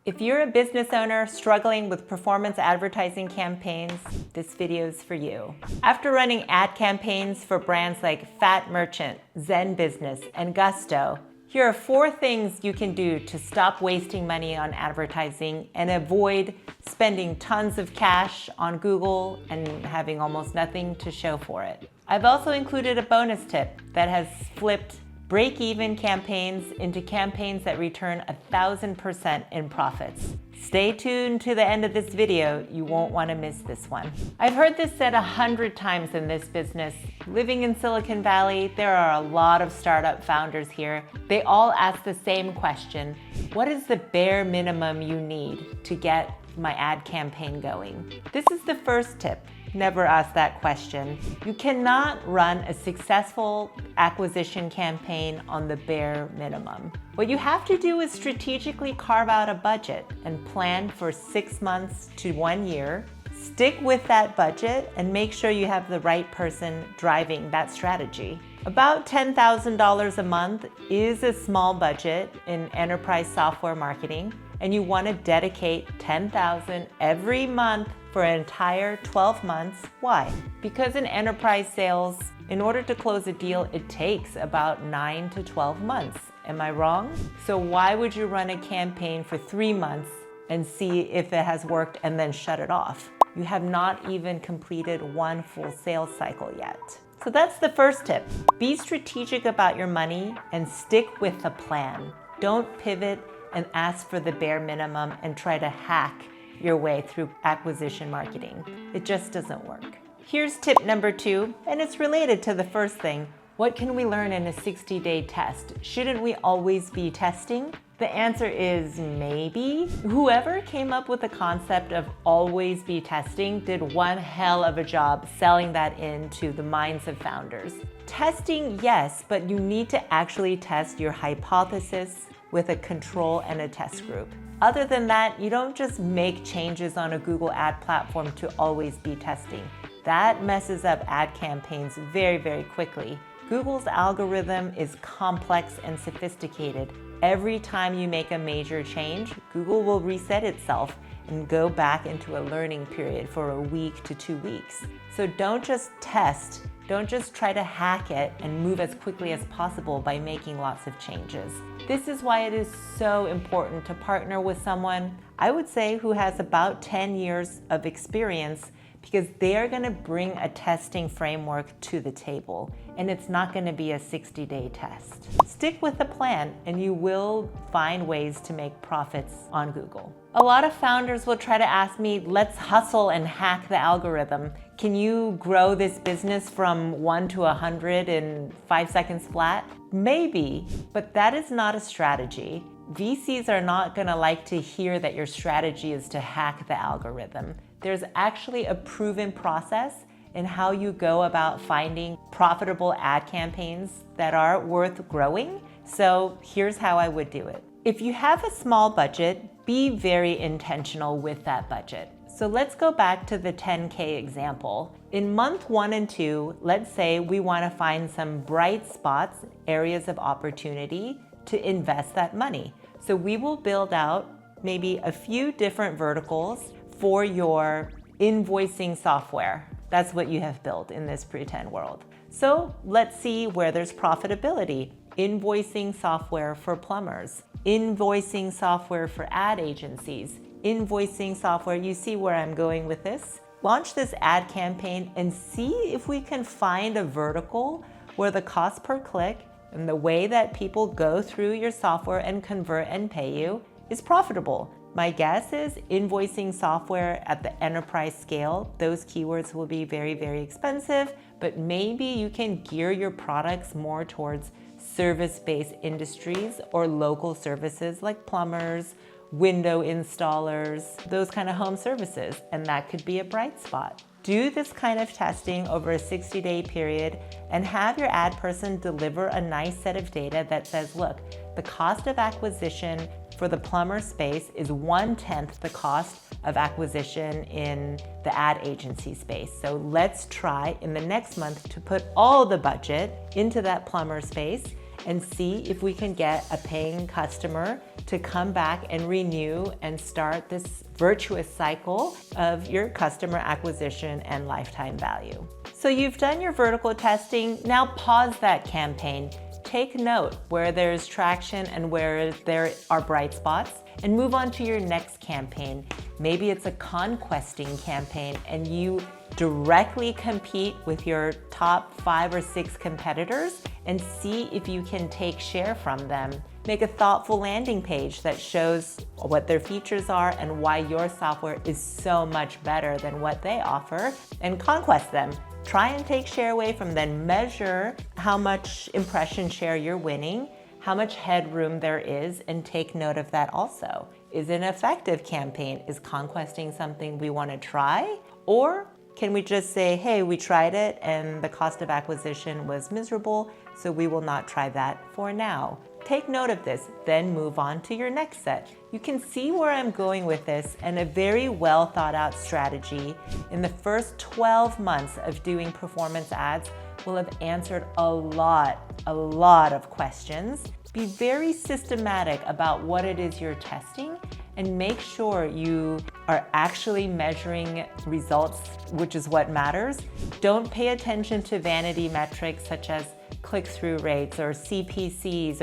If you're a business owner struggling with performance advertising campaigns, this video is for you. After running ad campaigns for brands like Fat Merchant, Zen Business, and Gusto, here are 4 things you can do to stop wasting money on advertising and avoid spending tons of cash on Google and having almost nothing to show for it. I've also included a bonus tip that has flipped break-even campaigns into campaigns that return 1,000% in profits. Stay tuned to the end of this video. You won't want to miss this one. I've heard this said 100 times in this business. Living in Silicon Valley, there are a lot of startup founders here. They all ask the same question: what is the bare minimum you need to get my ad campaign going? This is the first tip. Never ask that question. You cannot run a successful acquisition campaign on the bare minimum. What you have to do is strategically carve out a budget and plan for 6 months to 1 year. Stick with that budget and make sure you have the right person driving that strategy. About $10,000 a month is a small budget in enterprise software marketing, and you want to dedicate $10,000 every month for an entire 12 months. Why? Because in enterprise sales, in order to close a deal, it takes about 9 to 12 months. Am I wrong? So why would you run a campaign for 3 months and see if it has worked and then shut it off? You have not even completed 1 full sales cycle yet. So that's the first tip. Be strategic about your money and stick with a plan. Don't pivot and ask for the bare minimum and try to hack your way through acquisition marketing. It just doesn't work. Here's tip number 2, and it's related to the first thing. What can we learn in a 60-day test? Shouldn't we always be testing? The answer is maybe. Whoever came up with the concept of always be testing did one hell of a job selling that into the minds of founders. Testing, yes, but you need to actually test your hypothesis with a control and a test group. Other than that, you don't just make changes on a Google ad platform to always be testing. That messes up ad campaigns very, very quickly. Google's algorithm is complex and sophisticated. Every time you make a major change, Google will reset itself and go back into a learning period for a week to 2 weeks. So don't just test. Don't just try to hack it and move as quickly as possible by making lots of changes. This is why it is so important to partner with someone, I would say, who has about 10 years of experience, because they are going to bring a testing framework to the table, and it's not going to be a 60-day test. Stick with the plan and you will find ways to make profits on Google. A lot of founders will try to ask me, let's hustle and hack the algorithm. Can you grow this business from 1 to 100 in 5 seconds flat? Maybe, but that is not a strategy. VCs are not going to like to hear that your strategy is to hack the algorithm. There's actually a proven process in how you go about finding profitable ad campaigns that are worth growing. So here's how I would do it. If you have a small budget, be very intentional with that budget. So let's go back to the 10K example. In month 1 and 2, let's say we want to find some bright spots, areas of opportunity to invest that money. So we will build out maybe a few different verticals for your invoicing software. That's what you have built in this pretend world. So let's see where there's profitability. Invoicing software for plumbers, invoicing software for ad agencies, invoicing software. You see where I'm going with this? Launch this ad campaign and see if we can find a vertical where the cost per click and the way that people go through your software and convert and pay you is profitable. My guess is invoicing software at the enterprise scale, those keywords will be very, very expensive, but maybe you can gear your products more towards service-based industries or local services like plumbers, window installers, those kind of home services, and that could be a bright spot. Do this kind of testing over a 60-day period and have your ad person deliver a nice set of data that says, look, the cost of acquisition for the plumber space is 1/10 the cost of acquisition in the ad agency space. So let's try in the next month to put all the budget into that plumber space and see if we can get a paying customer to come back and renew and start this virtuous cycle of your customer acquisition and lifetime value. So you've done your vertical testing, now pause that campaign. Take note where there's traction and where there are bright spots, and move on to your next campaign. Maybe it's a conquesting campaign and you directly compete with your top 5 or 6 competitors and see if you can take share from them. Make a thoughtful landing page that shows what their features are and why your software is so much better than what they offer, and conquest them. Try and take share away from them. Measure how much impression share you're winning, how much headroom there is, and take note of that also. Is it an effective campaign? Is conquesting something we want to try? Or can we just say, hey, we tried it and the cost of acquisition was miserable, so we will not try that for now. Take note of this, then move on to your next set. You can see where I'm going with this, and a very well thought out strategy in the first 12 months of doing performance ads will have answered a lot of questions. Be very systematic about what it is you're testing, and make sure you are actually measuring results, which is what matters. Don't pay attention to vanity metrics such as click-through rates or CPCs,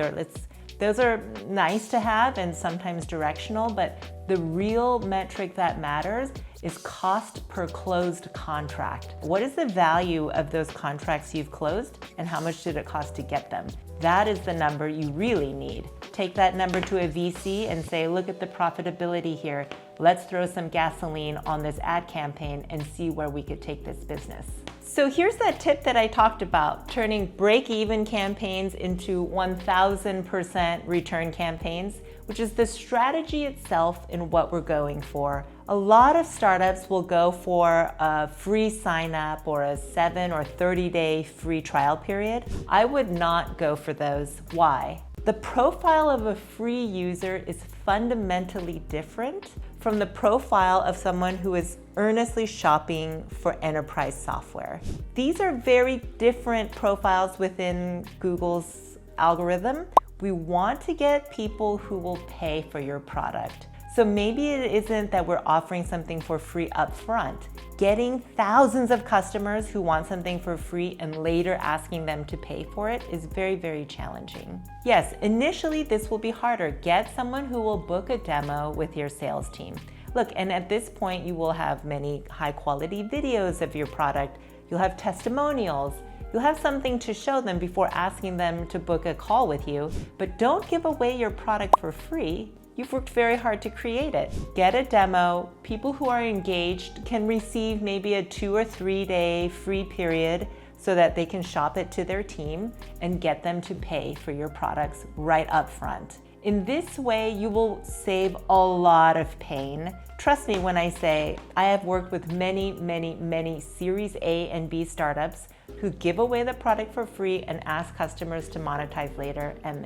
those are nice to have and sometimes directional, but the real metric that matters is cost per closed contract. What is the value of those contracts you've closed, and how much did it cost to get them? That is the number you really need. Take that number to a VC and say, look at the profitability here. Let's throw some gasoline on this ad campaign and see where we could take this business. So here's that tip that I talked about, turning break-even campaigns into 1000% return campaigns, which is the strategy itself in what we're going for. A lot of startups will go for a free sign up or a 7 or 30-day free trial period. I would not go for those. Why? The profile of a free user is fundamentally different from the profile of someone who is earnestly shopping for enterprise software. These are very different profiles within Google's algorithm. We want to get people who will pay for your product. So maybe it isn't that we're offering something for free upfront. Getting thousands of customers who want something for free and later asking them to pay for it is very, very challenging. Yes, initially this will be harder. Get someone who will book a demo with your sales team. Look, and at this point you will have many high quality videos of your product. You'll have testimonials. You'll have something to show them before asking them to book a call with you, but don't give away your product for free. You've worked very hard to create it. Get a demo. People who are engaged can receive maybe a 2 or 3 day free period so that they can shop it to their team and get them to pay for your products right up front. In this way, you will save a lot of pain. Trust me when I say I have worked with many Series A and B startups who give away the product for free and ask customers to monetize later, and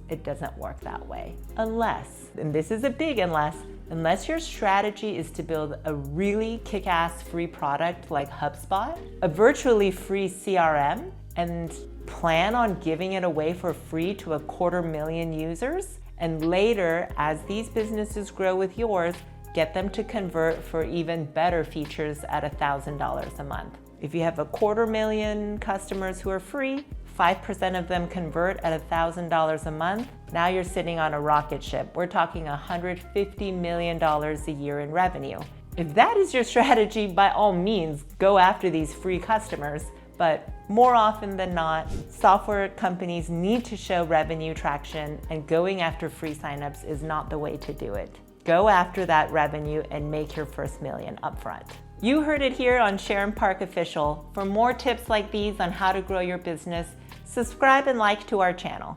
it doesn't work that way. Unless, and this is a big unless your strategy is to build a really kick-ass free product like HubSpot, a virtually free CRM, and plan on giving it away for free to 250,000 users, and later, as these businesses grow with yours, get them to convert for even better features at $1,000 a month. If you have 250,000 customers who are free, 5% of them convert at $1,000 a month, now you're sitting on a rocket ship. We're talking $150 million a year in revenue. If that is your strategy, by all means, go after these free customers. But more often than not, software companies need to show revenue traction, and going after free signups is not the way to do it. Go after that revenue and make your first million upfront. You heard it here on Sharon Park Official. For more tips like these on how to grow your business, subscribe and like to our channel.